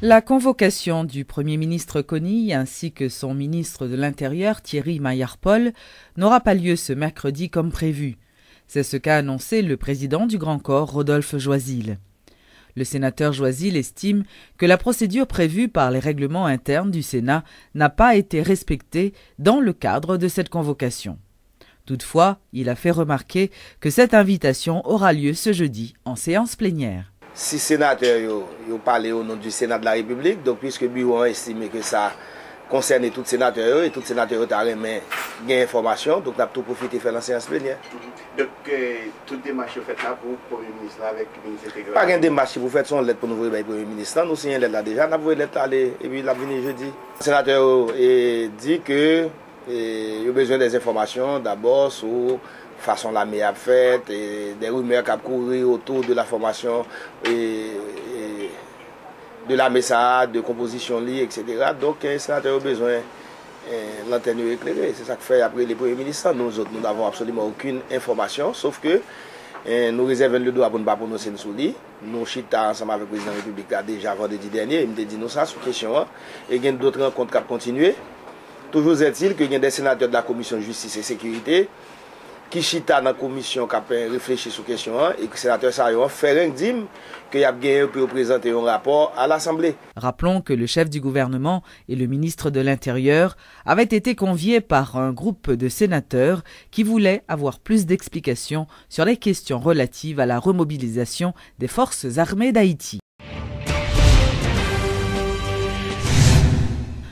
La convocation du Premier ministre Konille ainsi que son ministre de l'Intérieur Thierry Mayarpol n'aura pas lieu ce mercredi comme prévu. C'est ce qu'a annoncé le président du Grand Corps, Rodolphe Joisil. Le sénateur Joisil estime que la procédure prévue par les règlements internes du Sénat n'a pas été respectée dans le cadre de cette convocation. Toutefois, il a fait remarquer que cette invitation aura lieu ce jeudi en séance plénière. Si sénateurs ont parlé au nom du Sénat de la République, donc puisque le bureau a estimé que ça concerne tous les sénateurs et tous les sénateurs ont remis des informations, donc on a tout profité de faire la séance plénière. Donc, toute démarche faite là pour le Premier ministre avec le ministre de Pas de démarche, vous faites son lettre pour nous voir le Premier ministre. Nous signons une lettre là déjà, nous avons une lettre là et puis la venue jeudi. Le sénateur dit que il a besoin des informations d'abord sur façon l'armée a fait, et des rumeurs qui ont couru autour de la formation et de l'armée de composition liée, etc. Donc, le sénateur a besoin de l'antenne éclairée. C'est ça que fait après les premiers ministres. Nous autres, nous n'avons absolument aucune information, sauf que nous réservons le droit pour ne pas prononcer sur lui. Nous chita ensemble avec le président de la République déjà vendredi dernier. Il m'a dit nous ça sur question. Et il y a d'autres rencontres qui ont continué. Toujours est-il qu'il y a des sénateurs de la commission de justice et sécurité qui chita dans la commission qui a réfléchi sur la question et que le sénateur Sayon fait un dîme qu'il y a gagné pour présenter un rapport à l'Assemblée. Rappelons que le chef du gouvernement et le ministre de l'Intérieur avaient été conviés par un groupe de sénateurs qui voulaient avoir plus d'explications sur les questions relatives à la remobilisation des forces armées d'Haïti.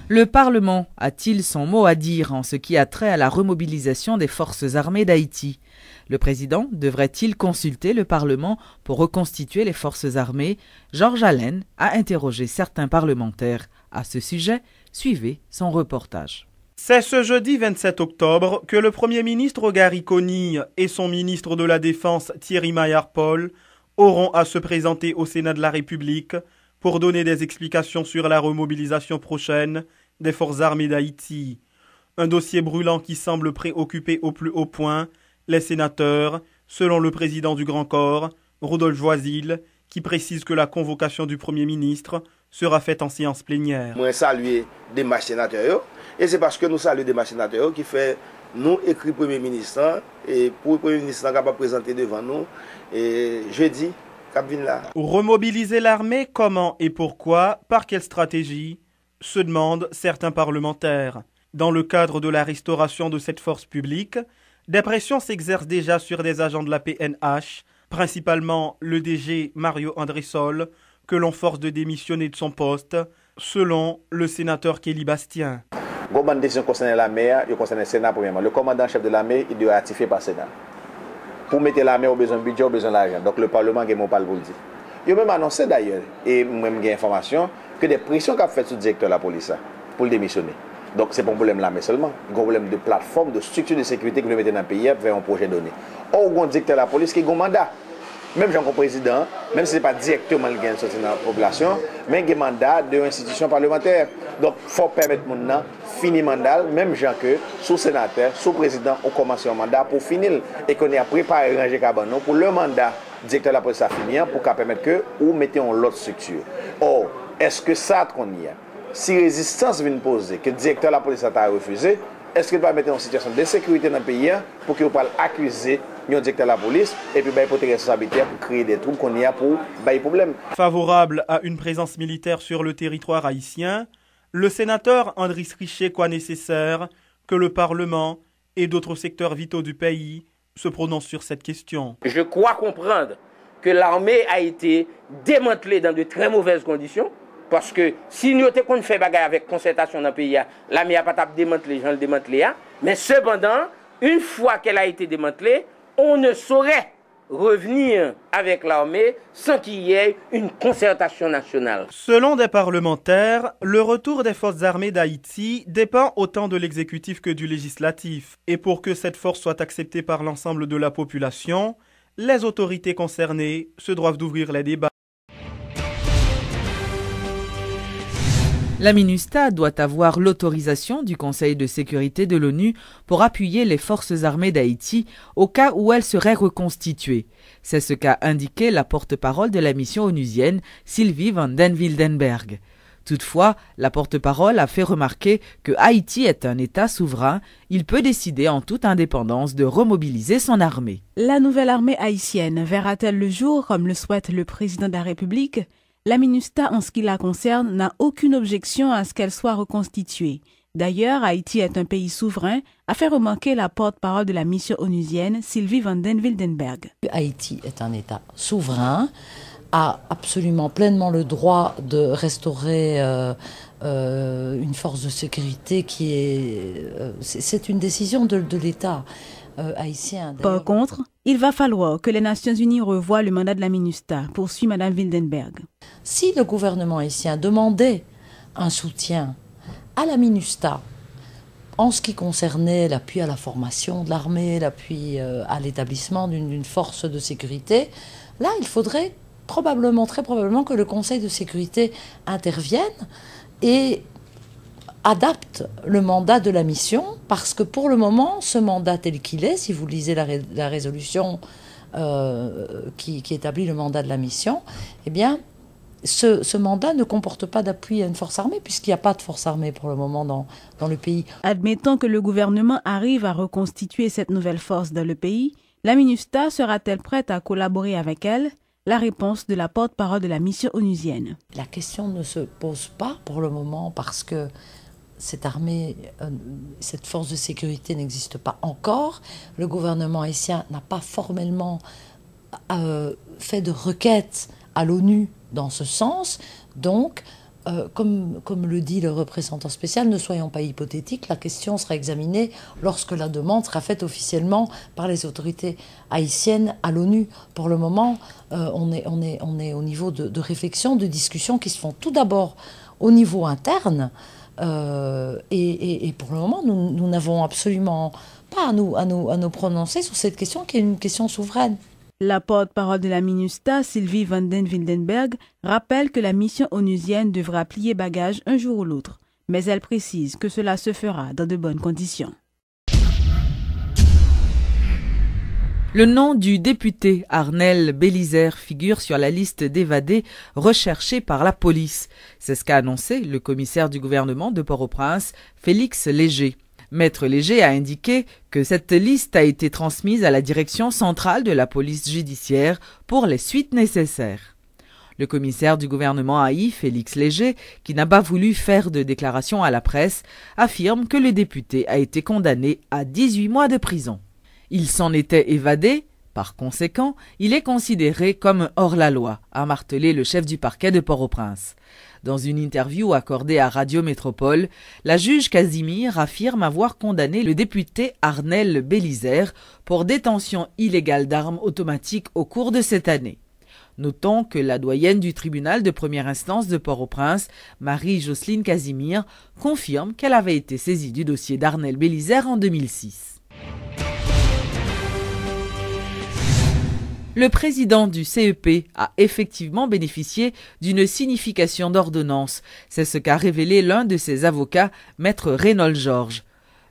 Le Parlement a-t-il son mot à dire en ce qui a trait à la remobilisation des forces armées d'Haïti? Le président devrait-il consulter le Parlement pour reconstituer les forces armées? Georges Allen a interrogé certains parlementaires à ce sujet. Suivez son reportage. C'est ce jeudi 27 octobre que le Premier ministre Gary Konille et son ministre de la Défense Thierry Mayarpol auront à se présenter au Sénat de la République pour donner des explications sur la remobilisation prochaine des forces armées d'Haïti. Un dossier brûlant qui semble préoccuper au plus haut point les sénateurs, selon le président du Grand Corps, Rodolphe Joisil, qui précise que la convocation du Premier ministre sera faite en séance plénière. Moi, saluer des démarches sénateurs, et c'est parce que nous saluons des démarches sénateurs qui fait nous écrit Premier ministre, et pour le Premier ministre capable présenter devant nous, et jeudi, remobiliser l'armée, comment et pourquoi, par quelle stratégie, se demandent certains parlementaires. Dans le cadre de la restauration de cette force publique, des pressions s'exercent déjà sur des agents de la PNH, principalement le DG Mario Andressol, que l'on force de démissionner de son poste, selon le sénateur Kelly Bastien. Une décision concernant l'armée, il concerne le Sénat premièrement. Le commandant-chef de l'armée, il doit ratifier par le Sénat. Pour mettre l'armée au besoin de budget, au besoin d'argent. Donc le Parlement a mon parle pour le dire. Il a même annoncé d'ailleurs, et même j'ai information, que des pressions qu'a fait sur le directeur de la police pour le démissionner. Donc c'est pas un problème l'armée seulement. Il y a un problème de plateforme, de structure de sécurité que nous mettons dans le pays vers un projet donné. Or, il y a un directeur de la police qui a un mandat. Même Jean président, même si ce n'est pas directement le gain sorti dans la population, mais il y a un mandat de l'institution parlementaire. Donc il faut permettre maintenant finir le mandat, même Jean que sous sénateur, sous président, on commence un mandat pour finir et qu'on ait préparé ranger Cabanon pour le mandat directeur de la police à finir pour permettre que ou mettons l'autre structure. Or, est-ce que ça qu'on y a? Si résistance vient poser, que le directeur de la police a refusé, est-ce qu'il va mettre en situation de sécurité dans le pays pour qu'il puisse accuser le directeur de la police et puis pour des responsabilités pour créer des troubles qu'on y a pour des problèmes? Favorable à une présence militaire sur le territoire haïtien, le sénateur Andris Richet croit nécessaire que le Parlement et d'autres secteurs vitaux du pays se prononcent sur cette question. Je crois comprendre que l'armée a été démantelée dans de très mauvaises conditions. Parce que si nous avons fait bagarre avec concertation dans le pays, l'armée n'a pas démantelé, j'en le démantelé. Mais cependant, une fois qu'elle a été démantelée, on ne saurait revenir avec l'armée sans qu'il y ait une concertation nationale. Selon des parlementaires, le retour des forces armées d'Haïti dépend autant de l'exécutif que du législatif. Et pour que cette force soit acceptée par l'ensemble de la population, les autorités concernées se doivent d'ouvrir les débats. La MINUSTAH doit avoir l'autorisation du Conseil de sécurité de l'ONU pour appuyer les forces armées d'Haïti au cas où elles seraient reconstituées. C'est ce qu'a indiqué la porte-parole de la mission onusienne, Sylvie van den Wildenberg. Toutefois, la porte-parole a fait remarquer que Haïti est un État souverain. Il peut décider en toute indépendance de remobiliser son armée. La nouvelle armée haïtienne verra-t-elle le jour, comme le souhaite le président de la République? La MINUSTAH, en ce qui la concerne, n'a aucune objection à ce qu'elle soit reconstituée. D'ailleurs, Haïti est un pays souverain, a fait remarquer la porte-parole de la mission onusienne, Sylvie van den Wildenberg. Haïti est un État souverain, a absolument pleinement le droit de restaurer une force de sécurité qui est... c'est une décision de l'État haïtien. Par contre, il va falloir que les Nations Unies revoient le mandat de la MINUSTAH, poursuit Mme Wildenberg. Si le gouvernement haïtien demandait un soutien à la MINUSTAH en ce qui concernait l'appui à la formation de l'armée, l'appui à l'établissement d'une force de sécurité, là, il faudrait très probablement que le Conseil de sécurité intervienne et adapte le mandat de la mission, parce que pour le moment, ce mandat tel qu'il est, si vous lisez la résolution qui établit le mandat de la mission, eh bien, ce mandat ne comporte pas d'appui à une force armée, puisqu'il n'y a pas de force armée pour le moment dans le pays. Admettons que le gouvernement arrive à reconstituer cette nouvelle force dans le pays, la MINUSTAH sera-t-elle prête à collaborer avec elle? La réponse de la porte-parole de la mission onusienne. La question ne se pose pas pour le moment parce que cette armée, cette force de sécurité n'existe pas encore. Le gouvernement haïtien n'a pas formellement fait de requête à l'ONU dans ce sens. Donc, comme le dit le représentant spécial, ne soyons pas hypothétiques, la question sera examinée lorsque la demande sera faite officiellement par les autorités haïtiennes à l'ONU. Pour le moment, on est au niveau de réflexion, de discussions qui se font tout d'abord au niveau interne. Et pour le moment, nous n'avons absolument pas à nous prononcer sur cette question qui est une question souveraine. La porte-parole de la MINUSTAH, Sylvie van den Wildenberg, rappelle que la mission onusienne devra plier bagage un jour ou l'autre, mais elle précise que cela se fera dans de bonnes conditions. Le nom du député Arnel Bélizaire figure sur la liste d'évadés recherchés par la police. C'est ce qu'a annoncé le commissaire du gouvernement de Port-au-Prince, Félix Léger. Maître Léger a indiqué que cette liste a été transmise à la direction centrale de la police judiciaire pour les suites nécessaires. Le commissaire du gouvernement AI, Félix Léger, qui n'a pas voulu faire de déclaration à la presse, affirme que le député a été condamné à 18 mois de prison. Il s'en était évadé. Par conséquent, il est considéré comme hors-la-loi, a martelé le chef du parquet de Port-au-Prince. Dans une interview accordée à Radio Métropole, la juge Casimir affirme avoir condamné le député Arnel Bélizaire pour détention illégale d'armes automatiques au cours de cette année. Notons que la doyenne du tribunal de première instance de Port-au-Prince, Marie-Jocelyne Casimir, confirme qu'elle avait été saisie du dossier d'Arnel Bélizaire en 2006. Le président du CEP a effectivement bénéficié d'une signification d'ordonnance. C'est ce qu'a révélé l'un de ses avocats, Maître Reynold Georges.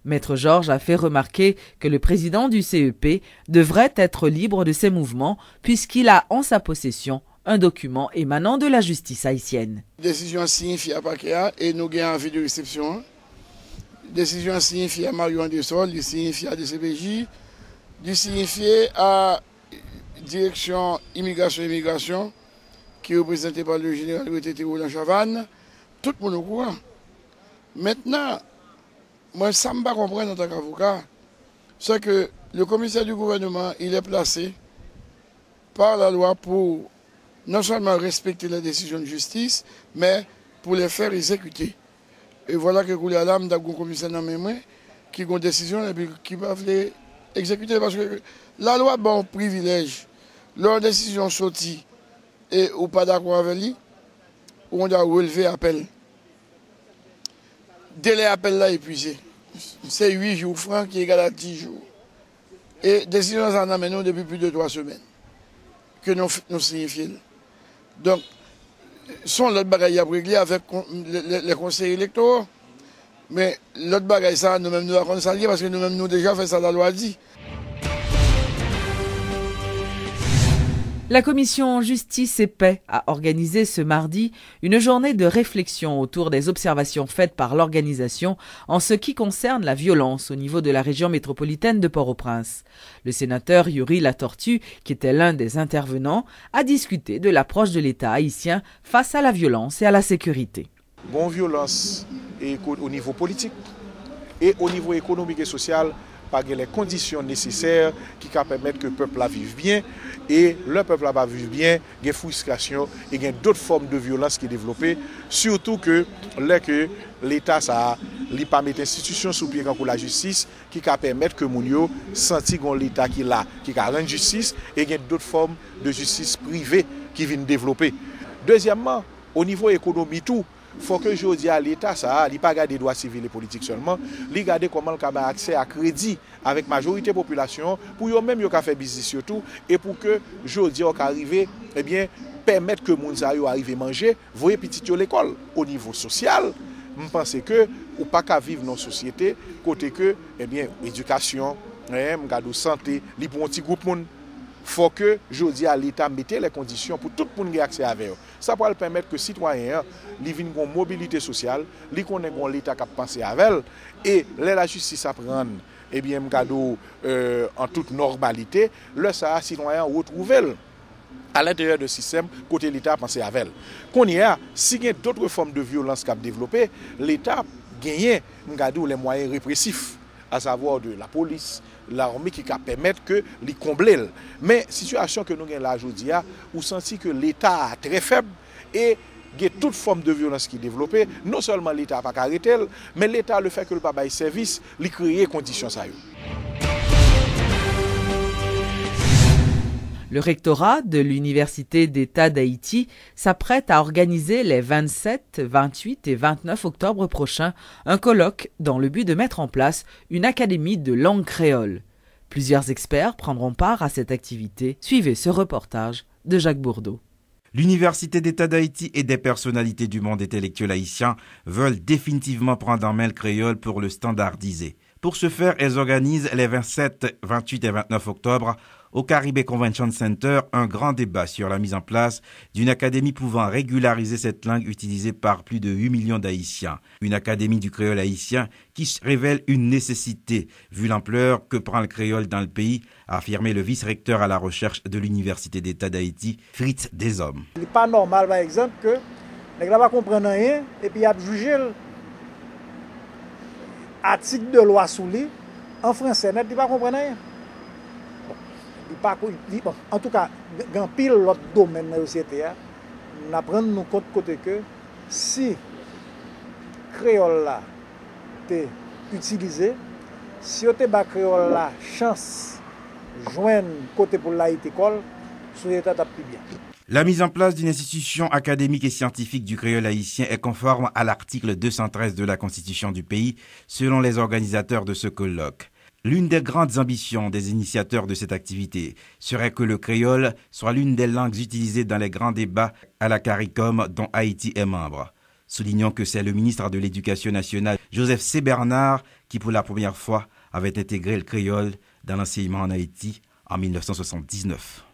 Maître Georges a fait remarquer que le président du CEP devrait être libre de ses mouvements puisqu'il a en sa possession un document émanant de la justice haïtienne. Décision signifiée à Pakéa et nous avons envie de réception. Décision signifiée à Mario Andesol, signifiée à DCPJ, signifiée à direction immigration qui est représentée par le général Retété Roland Chavannes, tout le monde au courant. Maintenant, moi, ça ne me comprendre en tant qu'avocat, c'est que le commissaire du gouvernement, il est placé par la loi pour non seulement respecter la décision de justice, mais pour les faire exécuter. Et voilà que Koulialam, d'un commissaire dans mes mains, qui a une décision et puis qui va les exécuter. Parce que la loi, bon privilège. Leur décision sortie et ou pas d'accord avec lui, on doit relever appel. Délai appel là épuisé. C'est 8 jours francs qui est égal à 10 jours. Et décision ça nous amène depuis plus de 3 semaines que nous signifions. Donc, son l'autre bagaille à régler avec les conseils électoraux. Mais l'autre bagaille ça, nous-mêmes nous avons salié parce que nous-mêmes nous déjà fait ça la loi dit. La commission Justice et Paix a organisé ce mardi une journée de réflexion autour des observations faites par l'organisation en ce qui concerne la violence au niveau de la région métropolitaine de Port-au-Prince. Le sénateur Yuri Latortue, qui était l'un des intervenants, a discuté de l'approche de l'État haïtien face à la violence et à la sécurité. Bon violence au niveau politique et au niveau économique et social, par les conditions nécessaires qui permettent que le peuple vive bien. Et le peuple va vivre bien, il y a des frustrations et il y a d'autres formes de violence qui sont développées. Surtout que l'État n'a pas mis d'institutions sous pied pour la justice qui permettent que les sentent que l'État qui rend justice et il y a d'autres formes de justice privée qui viennent développer. Deuxièmement, au niveau économique, tout. Il faut que je dise à l'État, il ne pas garder droits civils et politiques seulement, il regarder comment il a accès à crédit avec la majorité de la population, pour eux-mêmes faire business surtout, et pour que je dis arrive, eh bien, permettre que les gens arrivent à manger, voyez petit à l'école. Au niveau social, je pense que ou pas qu'à vivre dans une société, côté que, eh bien, éducation, santé, les pour un petit groupe monde. Il faut que je dis à l'État mette les conditions pour tout le monde ait accès à eux. Ça peut permettre que les citoyens aient une mobilité sociale, qu'ils connaissent l'État qui a pensé avec elle, et la justice apprend eh bien, en toute normalité, les citoyens retrouvent à l'intérieur du système, côté l'État a pensé avec elle. Qu'on y a, s'il y a d'autres formes de violence qui ont développé, l'État gagne les moyens répressifs, à savoir de la police, l'armée qui permet que les combler. Mais la situation que nous avons là aujourd'hui, où senti que l'État est très faible et il y a toute forme de violence qui est développée, non seulement l'État n'a pas arrêté, mais l'État le fait que le papa ait service, il crée les conditions. Le rectorat de l'Université d'État d'Haïti s'apprête à organiser les 27, 28 et 29 octobre prochains un colloque dans le but de mettre en place une académie de langue créole. Plusieurs experts prendront part à cette activité. Suivez ce reportage de Jacques Bourdeau. L'Université d'État d'Haïti et des personnalités du monde intellectuel haïtien veulent définitivement prendre en main le créole pour le standardiser. Pour ce faire, elles organisent les 27, 28 et 29 octobre au Caribé Convention Center un grand débat sur la mise en place d'une académie pouvant régulariser cette langue utilisée par plus de 8 millions d'Haïtiens. Une académie du créole haïtien qui révèle une nécessité, vu l'ampleur que prend le créole dans le pays, a affirmé le vice-recteur à la recherche de l'Université d'État d'Haïti, Fritz Deshommes. Il n'est pas normal, par exemple, que les gens ne comprennent rien et puis ils ont jugé l'article de loi sous lui en français, ils ne comprennent rien. En tout cas, dans pile l'autre domaine de la société, nous apprenons compte que si créole là est utilisé, si on a créole là chance joindre côté pour l'Haïti école, la société est plus bien. La mise en place d'une institution académique et scientifique du créole haïtien est conforme à l'article 213 de la Constitution du pays, selon les organisateurs de ce colloque. L'une des grandes ambitions des initiateurs de cette activité serait que le créole soit l'une des langues utilisées dans les grands débats à la CARICOM dont Haïti est membre. Soulignons que c'est le ministre de l'Éducation nationale, Joseph C. Bernard, qui pour la première fois avait intégré le créole dans l'enseignement en Haïti en 1979.